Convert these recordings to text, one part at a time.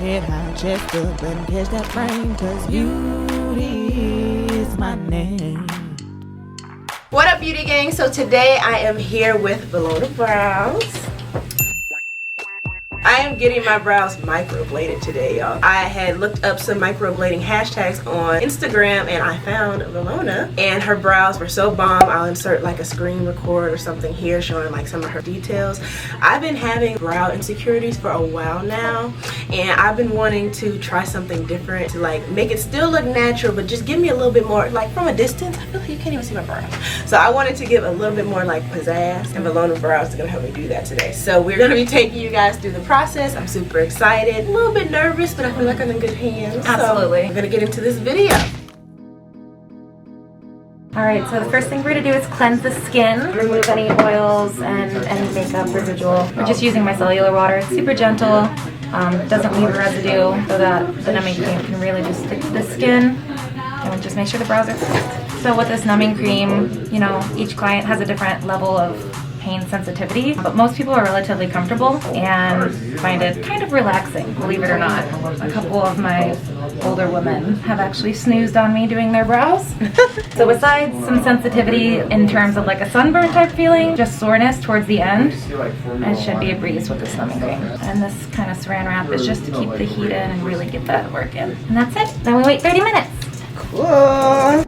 head high, chest up, and catch that brain, cause beauty is my name. What up, beauty gang? So today I am here with Below the Brows. I am getting my brows microbladed today, y'all. I had looked up some microblading hashtags on Instagram and I found Valona, and her brows were so bomb. I'll insert like a screen record or something here showing like some of her details. I've been having brow insecurities for a while now, and I've been wanting to try something different to like make it still look natural, but just give me a little bit more, like from a distance, I feel like you can't even see my brows. So I wanted to give a little bit more like pizzazz, and Valona Brows is gonna help me do that today. So we're gonna be taking you guys through the process. I'm super excited, a little bit nervous, but I feel like I'm in good hands. Absolutely. So I'm gonna get into this video. Alright, so the first thing we're going to do is cleanse the skin, remove any oils and any makeup residual. We're just using micellar water. It's super gentle, doesn't leave a residue, so that the numbing cream can really just stick to the skin and just make sure the brows are fixed. So with this numbing cream, you know, each client has a different level of pain sensitivity, but most people are relatively comfortable and find it kind of relaxing, believe it or not. A couple of my older women have actually snoozed on me doing their brows. So besides some sensitivity in terms of like a sunburn type feeling, just soreness towards the end, it should be a breeze with this numbing cream. And this kind of saran wrap is just to keep the heat in and really get that work in. And that's it. Then we wait 30 minutes. Cool.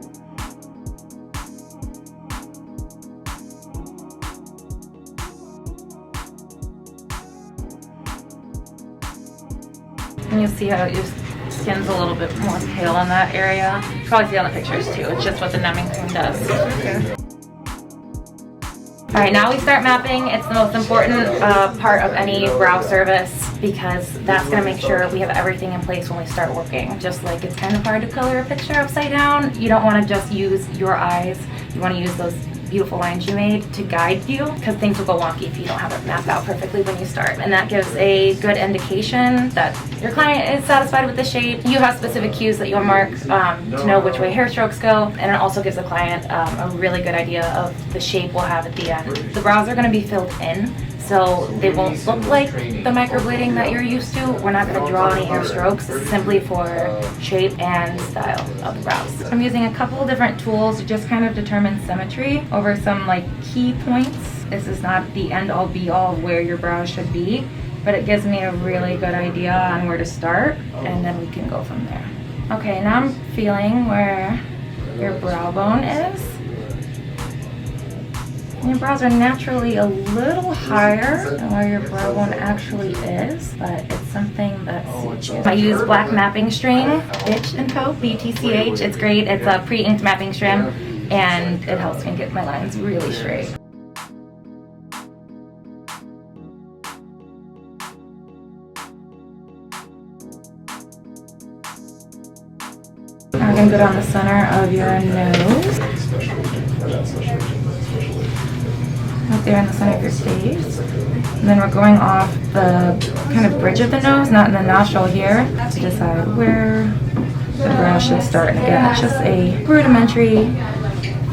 And you'll see how your skin's a little bit more pale in that area. You probably see on the pictures too. It's just what the numbing cream does. Okay. Alright, now we start mapping. It's the most important part of any brow service because that's going to make sure we have everything in place when we start working. Just like it's kind of hard to color a picture upside down, you don't want to just use your eyes. You want to use those beautiful lines you made to guide you, because things will go wonky if you don't have it mapped out perfectly when you start. And that gives a good indication that your client is satisfied with the shape. You have specific cues that you'll mark to know which way hair strokes go, and it also gives the client a really good idea of the shape we'll have at the end. The brows are going to be filled in, so they won't look like the microblading that you're used to. We're not going to draw any hair strokes. It's simply for shape and style of the brows. I'm using a couple different tools to just kind of determine symmetry over some like key points. This is not the end all be all of where your brows should be, but it gives me a really good idea on where to start, and then we can go from there. Okay, now I'm feeling where your brow bone is. Your brows are naturally a little higher than where your brow bone actually is, but it's something that suits you. I use black mapping string, Bitch & Co, BTCH. It's great. It's a pre-inked mapping string, and it helps me get my lines really straight. We're going to go down the center of your nose. Up there in the center of your face. And then we're going off the kind of bridge of the nose, not in the nostril here, to decide where the brow should start. And again, it's just a rudimentary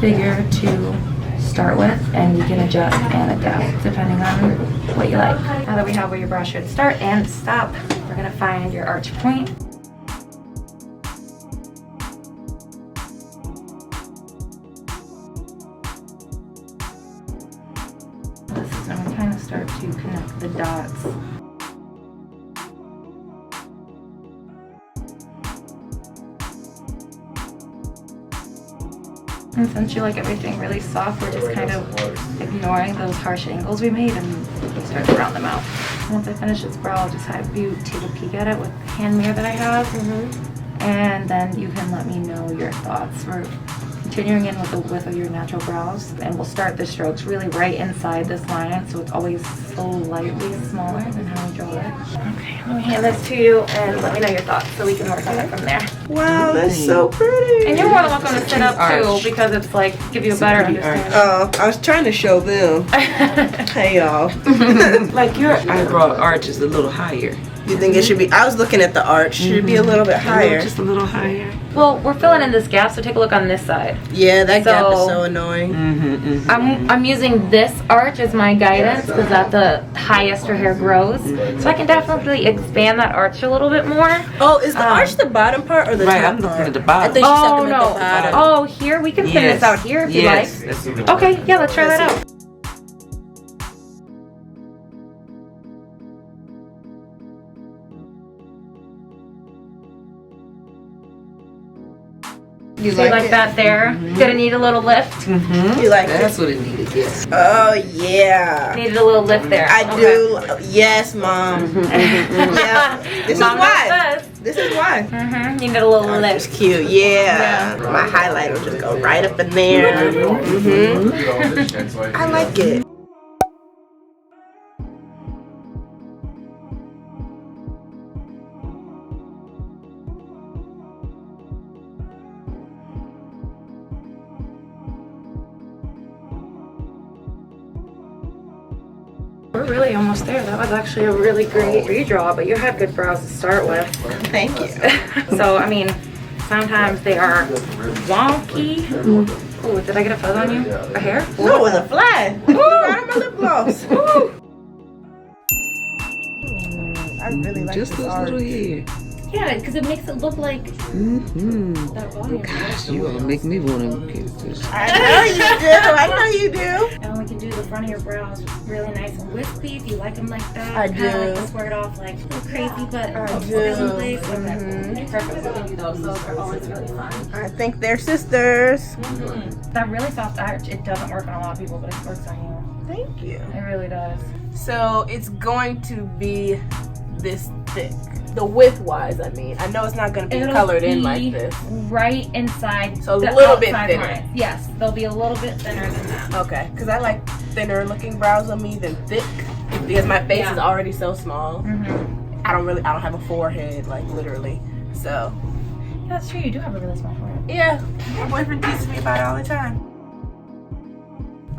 figure to start with, and you can adjust and adapt depending on what you like. Now that we have where your brow should start and stop, we're going to find your arch point. And we kind of start to connect the dots. And since you like everything really soft, we're just kind of ignoring those harsh angles we made and we start to round them out. Once I finish this brow, I'll just have you take a peek at it with the hand mirror that I have. And then you can let me know your thoughts. We're continuing in with the width of your natural brows, and we'll start the strokes really right inside this line, so it's always slightly smaller than how we draw it. Okay, let me hand this to you and let me know your thoughts so we can work on it from there. Wow, that's so pretty. And you're more than welcome to sit up too, because it's like give you a better understanding. Oh, I was trying to show them. Hey y'all. Like your eyebrow arch is a little higher. You think it should be? I was looking at the arch. Should it be a little bit higher? Just a little higher. Well, we're filling in this gap, so take a look on this side. Yeah, that gap is so annoying. I'm using this arch as my guidance because that's the highest her hair grows. So I can definitely expand that arch a little bit more. Oh, is the arch the bottom part or the top I'm part? looking at the bottom. I think she's Oh looking at no! the bottom. Oh, here we can thin this out here if you like. Okay, yeah, let's try that out. You So you like that there? Gonna need a little lift. You like That's what it needed, yes. Oh yeah. Needed a little lift there. I do. Yes, Mom. Yeah. This Mom is why. does. This is why. Needed a little It's lift. cute. Yeah. My highlight will just go right up in there. I like it. We're really almost there. That was actually a really great redraw, but you had good brows to start with. Thank you. So, I mean, sometimes they are wonky. Ooh, did I get a fuzz on you? A hair? No, it was a fly. Right on my lip gloss. I really like Just this those art. little hair. Yeah, because it makes it look like that volume. Gosh, you gonna make me wanna get this. I know you do. I know you do. And we can do the front of your brows really nice and wispy if you like them like that. I Kinda do. like to squirt off like a little crazy, but I still in do. place. Perfect. We can do those. Those are always really fun. I think they're sisters. That really soft arch, it doesn't work on a lot of people, but it works on you. Thank you. It really does. So it's going to be this thick. The width-wise, I mean. I know it's not going to be It'll colored in be like this. Right inside. So a the little bit outside thinner. lines. Yes, they'll be a little bit thinner than that. Okay, because I like thinner looking brows on me than thick. Because my face is already so small. I don't have a forehead, like literally. So, Yeah, that's true. You do have a really small forehead. yeah. My boyfriend teases me about it all the time.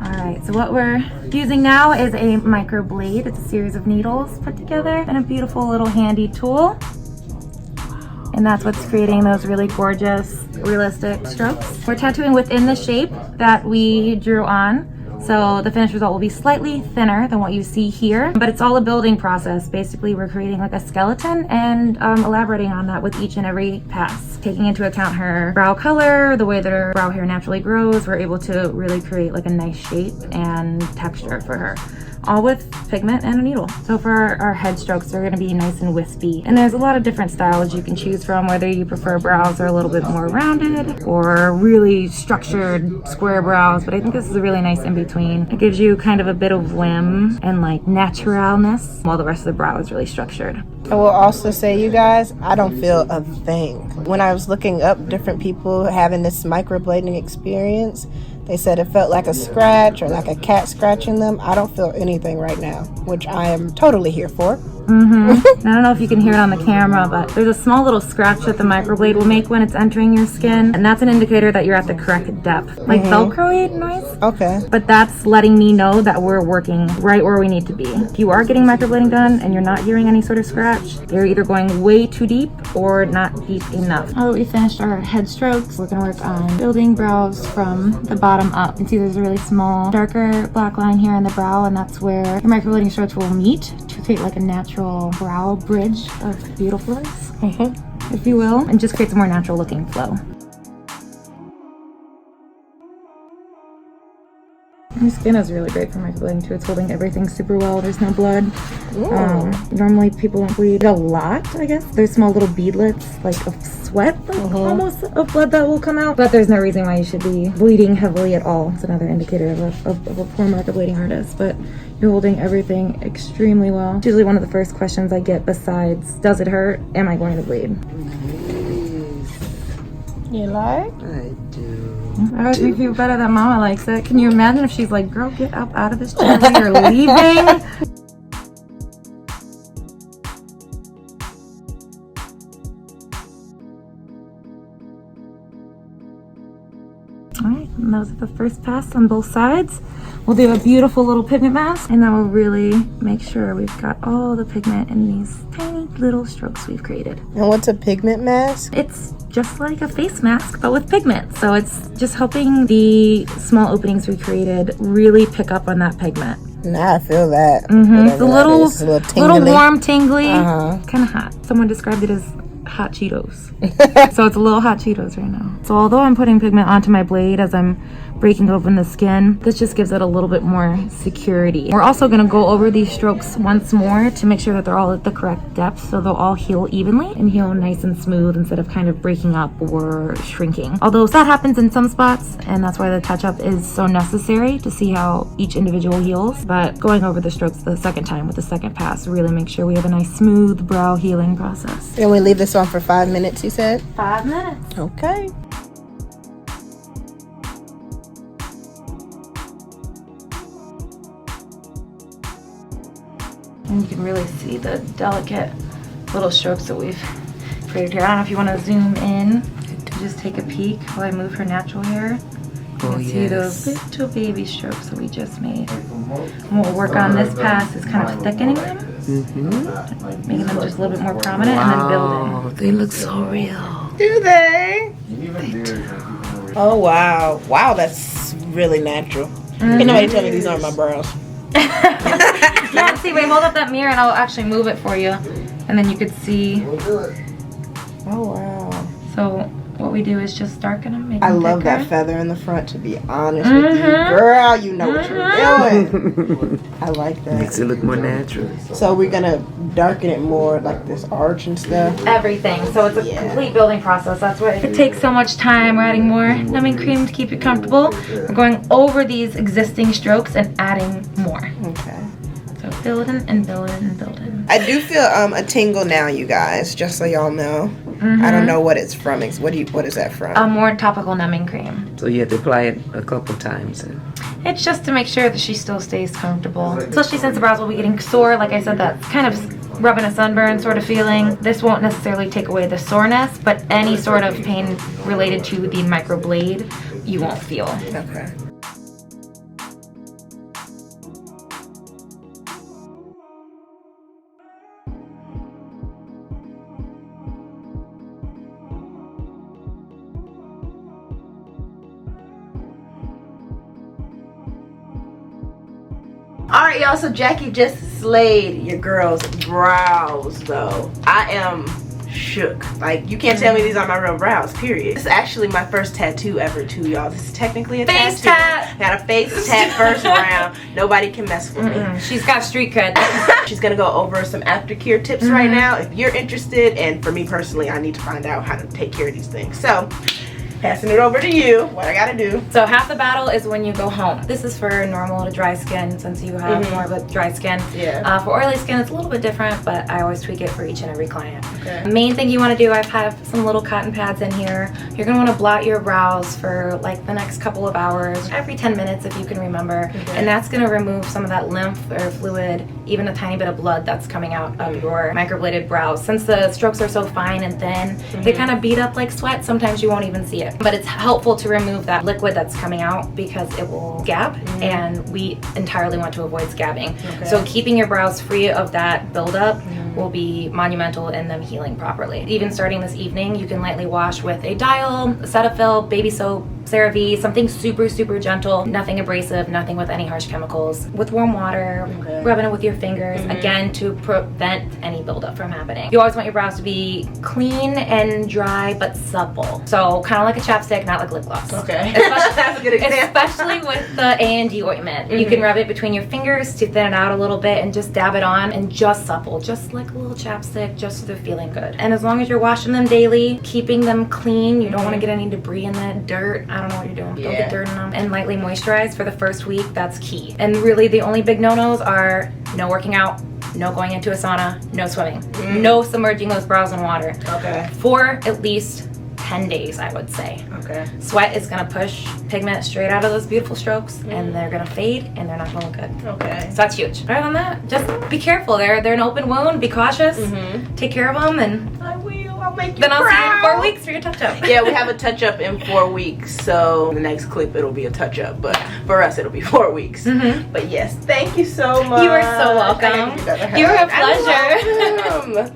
Alright, so what we're using now is a microblade. It's a series of needles put together and a beautiful little handy tool. And that's what's creating those really gorgeous, realistic strokes. We're tattooing within the shape that we drew on. So the finished result will be slightly thinner than what you see here, but it's all a building process. Basically, we're creating like a skeleton and elaborating on that with each and every pass. Taking into account her brow color, the way that her brow hair naturally grows, we're able to really create like a nice shape and texture for her. All with pigment and a needle. So for our head strokes, they're gonna be nice and wispy. And there's a lot of different styles you can choose from, whether you prefer brows that are a little bit more rounded or really structured square brows. But I think this is a really nice in-between. It gives you kind of a bit of limb and like naturalness, while the rest of the brow is really structured. I will also say, you guys, I don't feel a thing. When I was looking up different people having this microblading experience, they said it felt like a scratch or like a cat scratching them. I don't feel anything right now, which I am totally here for. I don't know if you can hear it on the camera, but there's a small little scratch that the microblade will make when it's entering your skin, and that's an indicator that you're at the correct depth. Like Velcro noise. Okay. But that's letting me know that we're working right where we need to be. If you are getting microblading done and you're not hearing any sort of scratch, you're either going way too deep or not deep enough. Now that we finished our head strokes, we're gonna work on building brows from the bottom up. You can see there's a really small, darker black line here in the brow, and that's where your microblading strokes will meet to create like a natural brow bridge of beautifulness, if you will, and just creates a more natural looking flow. My skin is really great for microblading too. It's holding everything super well. There's no blood. Normally people don't bleed a lot, I guess. There's small little beadlets, like of sweat, like almost of blood that will come out. But there's no reason why you should be bleeding heavily at all. It's another indicator of a poor microblading artist. But you're holding everything extremely well. It's usually one of the first questions I get besides, does it hurt? Am I going to bleed? You like? I do. That makes me feel better that Mama likes it. Can you imagine if she's like, girl, get up out of this chair, we are leaving? Alright, and those are the first pass on both sides. we'll do a beautiful little pigment mask, and that will really make sure we've got all the pigment in these tiny little strokes we've created. And what's a pigment mask? It's just like a face mask, but with pigment. So it's just helping the small openings we created really pick up on that pigment. Nah, I feel that. It's a little, It's a little warm, tingly, Uh-huh. kind of hot. Someone described it as hot Cheetos. So it's a little hot Cheetos right now. So although I'm putting pigment onto my blade as I'm breaking open the skin, this just gives it a little bit more security. We're also going to go over these strokes once more to make sure that they're all at the correct depth, so they'll all heal evenly and heal nice and smooth instead of kind of breaking up or shrinking. Although that happens in some spots, and that's why the touch-up is so necessary to see how each individual heals. But going over the strokes the second time with the second pass really makes sure we have a nice smooth brow healing process. And we leave this on for 5 minutes, you said? 5 minutes. Okay. And you can really see the delicate little strokes that we've created here. I don't know if you want to zoom in and just take a peek while I move her natural hair. You can see those little baby strokes that we just made. And what we'll work on this pass is kind of thickening them, making them just a little bit more prominent, and then building. Oh, they look so real. Do they? Oh, wow. Wow, that's really natural. Can nobody tell me these aren't my brows? Yeah, see, wait, hold up that mirror and I'll actually move it for you. And then you could see. Oh, wow. So what we do is just darken them, make them I love thicker. that feather in the front, to be honest with you. Girl, you know what you're doing. I like that. Makes it look more natural. So we're going to darken it more, like this arch and stuff. Everything. So it's a complete building process. That's why it takes so much time. We're adding more numbing cream to keep you comfortable. We're going over these existing strokes and adding more. Okay. So building and building and building. I do feel a tingle now, you guys, just so y'all know. I don't know what it's from. What is that from? More topical numbing cream. So you have to apply it a couple times. It's just to make sure that she still stays comfortable. Especially since the brows will be getting sore. Like I said, that's kind of rubbing a sunburn sort of feeling. This won't necessarily take away the soreness, but any sort of pain related to the microblade, you won't feel. Okay. Alright, y'all, so Jackie just slayed your girl's brows, though. I am shook. Like, you can't tell me these are my real brows, period. This is actually my first tattoo ever, too, y'all. This is technically a Face tattoo. tat. Got a face tat first round. Nobody can mess with me. She's got street cred. She's gonna go over some aftercare tips right now if you're interested, and for me personally, I need to find out how to take care of these things. So, passing it over to you, what I gotta do. So half the battle is when you go home. This is for normal to dry skin, since you have more of a dry skin. Yeah. For oily skin, it's a little bit different, but I always tweak it for each and every client. Okay. The main thing you want to do, I've had some little cotton pads in here. You're going to want to blot your brows for like the next couple of hours, every 10 minutes if you can remember. Okay. And that's going to remove some of that lymph or fluid, even a tiny bit of blood that's coming out of your microbladed brows. Since the strokes are so fine and thin, they kind of beat up like sweat. Sometimes you won't even see it. But it's helpful to remove that liquid that's coming out because it will scab, and we entirely want to avoid scabbing. Okay. So keeping your brows free of that buildup will be monumental in them healing properly. Even starting this evening, you can lightly wash with a Dial, Cetaphil, baby soap, CeraVe, something super, super gentle, nothing abrasive, nothing with any harsh chemicals, with warm water, rubbing it with your fingers, again, to prevent any buildup from happening. You always want your brows to be clean and dry, but supple. So kind of like a chapstick, not like lip gloss. Okay. Especially, That's a good example. especially with the A&D ointment. You can rub it between your fingers to thin it out a little bit and just dab it on, and just supple, just like a little chapstick, just so they're feeling good. And as long as you're washing them daily, keeping them clean, you don't want to get any debris in that dirt. I don't know what you're doing. Don't get dirt in them. And lightly moisturize for the first week. That's key. And really the only big no-nos are no working out, no going into a sauna, no swimming, no submerging those brows in water. Okay. For at least 10 days, I would say. Okay. Sweat is gonna push pigment straight out of those beautiful strokes, and they're gonna fade, and they're not gonna look good. Okay. So that's huge. Other than that, just be careful. They're an open wound. Be cautious. Take care of them, and I will. I'll make you Then I'll see you in proud. 4 weeks for your touch-up. Yeah, we have a touch-up in 4 weeks. So the next clip, it'll be a touch-up. But for us, it'll be 4 weeks. But yes, thank you so much. You are so welcome. You were a pleasure.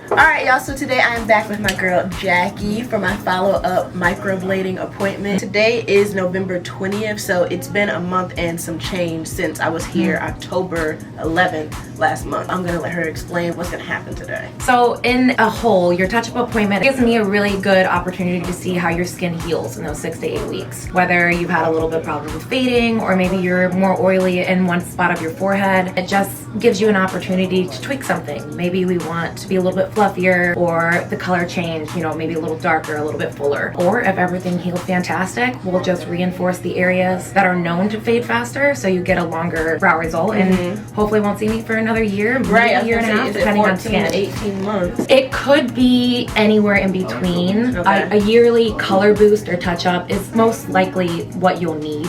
Alright y'all, so today I am back with my girl Jackie for my follow-up microblading appointment. Today is November 20th, so it's been a month and some change since I was here October 11th last month. I'm gonna let her explain what's gonna happen today. So in a whole, your touch-up appointment gives me a really good opportunity to see how your skin heals in those 6 to 8 weeks. Whether you've had a little bit of problem with fading, or maybe you're more oily in one spot of your forehead, it just gives you an opportunity to tweak something. Maybe we want to be a little bit fluffier, or the color change, you know, maybe a little darker, a little bit fuller. Or if everything healed fantastic, we'll just reinforce the areas that are known to fade faster, so you get a longer brow result, and hopefully won't see me for another year, maybe a year and a half, depending on skin. 18 months. It could be anywhere in between. A yearly color boost or touch-up is most likely what you'll need,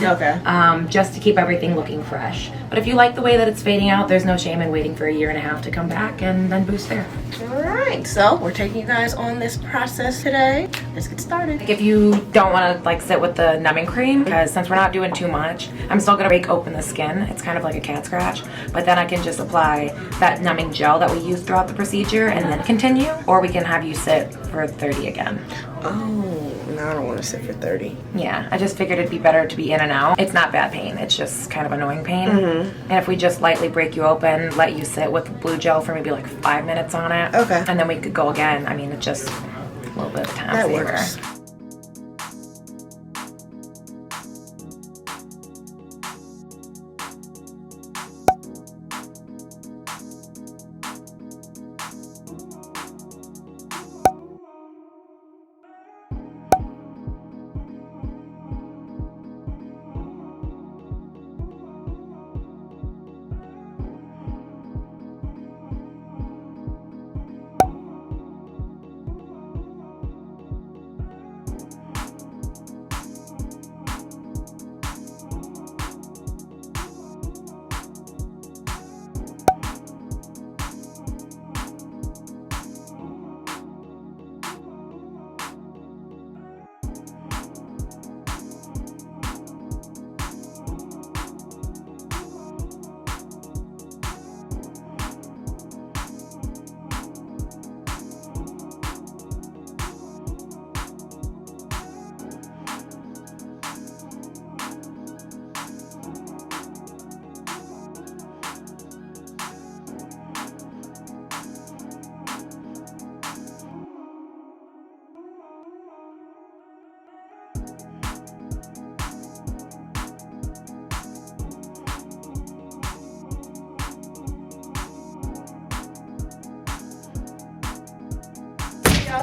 just to keep everything looking fresh. But if you like the way that it's fading out, there's no shame in waiting for a year and a half to come back and then boost there. Alright, so we're taking you guys on this process today. Let's get started. If you don't want to like sit with the numbing cream, because since we're not doing too much, I'm still gonna break open the skin. It's kind of like a cat scratch, but then I can just apply that numbing gel that we use throughout the procedure and then continue, or we can have you sit for 30 again. Oh, no, I don't want to sit for 30. Yeah, I just figured it'd be better to be in and out. It's not bad pain, it's just kind of annoying pain. And if we just lightly break you open, let you sit with the blue gel for maybe like 5 minutes on it, and then we could go again. I mean, it's just a little bit of time That saver. works.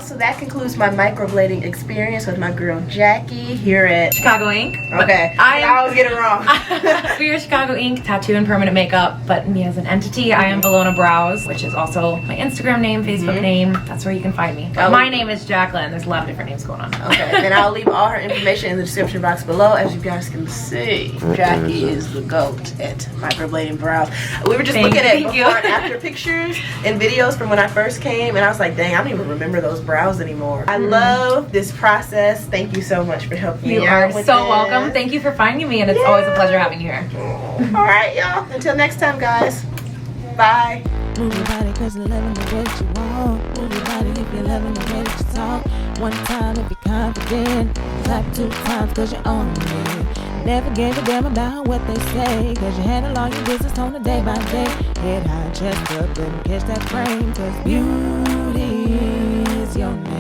So that concludes my microblading experience with my girl Jackie here at Chicago Ink. Okay, I always get it wrong. We are Chicago Ink, tattoo and permanent makeup, but me as an entity, I am Valona Brows, which is also my Instagram name, Facebook name. That's where you can find me. But my name is Jacqueline. There's a lot of different names going on. Okay, and I'll leave all her information in the description box below. As you guys can see, Jackie is the GOAT at microblading brows. We were just looking at before and after pictures and videos from when I first came, and I was like, dang, I don't even remember those brows anymore. I love this process. Thank you so much for helping me out with so this. welcome. Thank you for finding me, and it's always a pleasure having you here. All right, y'all. Until next time, guys. Bye. Move your body cause you're loving the way that you walk. Move your body if you're loving the way that you talk. One time if you're confident. Clap 2 times cause you own it. Never gave a damn about what they say, cause you handle all your business on a day by day. Head high, chest up, and catch that frame, cause beauty is your name.